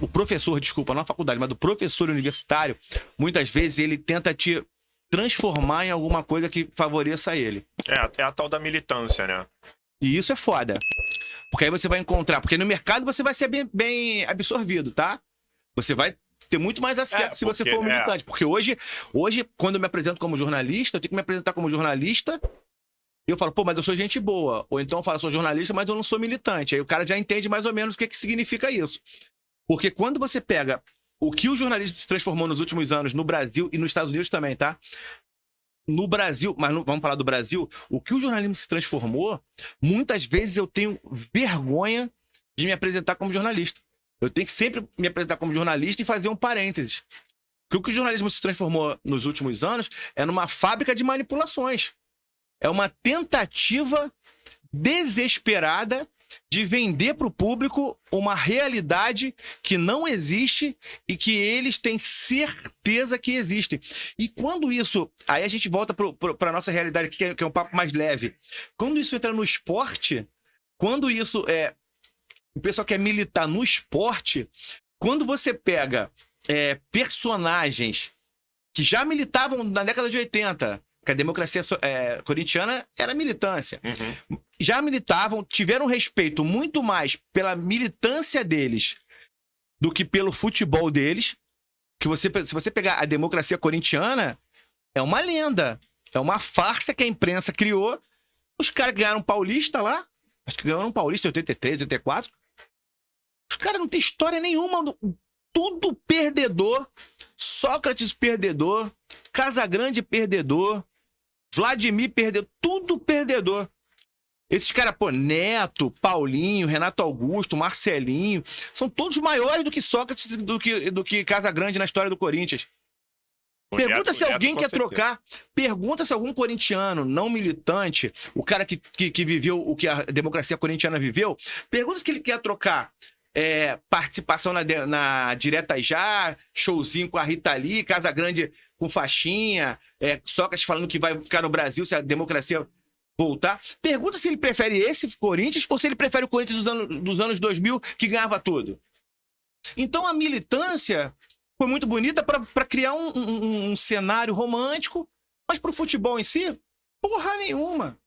o professor, desculpa, não a faculdade, mas do professor universitário, muitas vezes ele tenta te transformar em alguma coisa que favoreça ele. É a tal da militância, né? E isso é foda. Porque aí você vai encontrar... Porque no mercado você vai ser bem absorvido, tá? Você vai ter muito mais acesso se você for militante. Porque hoje, quando eu me apresento como jornalista, eu tenho que me apresentar como jornalista... E eu falo, pô, mas eu sou gente boa. Ou então eu falo, sou jornalista, mas eu não sou militante. Aí o cara já entende mais ou menos o que significa isso. Porque quando você pega o que o jornalismo se transformou nos últimos anos no Brasil e nos Estados Unidos também, tá? No Brasil, mas vamos falar do Brasil, o que o jornalismo se transformou, muitas vezes eu tenho vergonha de me apresentar como jornalista. Eu tenho que sempre me apresentar como jornalista e fazer um parênteses. Porque o que o jornalismo se transformou nos últimos anos é numa fábrica de manipulações. É uma tentativa desesperada de vender para o público uma realidade que não existe e que eles têm certeza que existe. E quando isso... Aí a gente volta para a nossa realidade aqui, que é um papo mais leve. Quando isso entra no esporte, quando isso o pessoal quer militar no esporte, quando você pega personagens que já militavam na década de 80... que a democracia corintiana era militância. Uhum. Já militavam, tiveram respeito muito mais pela militância deles do que pelo futebol deles. Que se você pegar a democracia corintiana, é uma lenda. É uma farsa que a imprensa criou. Os caras ganharam Paulista lá. Acho que ganharam Paulista em 83, 84. Os caras não têm história nenhuma. Tudo perdedor. Sócrates perdedor. Casagrande perdedor. Vladimir perdeu, tudo perdedor. Esses caras, pô, Neto, Paulinho, Renato Augusto, Marcelinho, são todos maiores do que Sócrates do que Casagrande na história do Corinthians. Pergunta se alguém quer trocar. Pergunta se algum corintiano não militante, o cara que viveu o que a democracia corintiana viveu, pergunta se ele quer trocar participação na Direta Já, showzinho com a Rita Lee, Casagrande com faixinha, Sócrates falando que vai ficar no Brasil se a democracia voltar. Pergunta se ele prefere esse Corinthians ou se ele prefere o Corinthians dos anos 2000 que ganhava tudo. Então a militância foi muito bonita para criar um cenário romântico, mas pro futebol em si, porra nenhuma.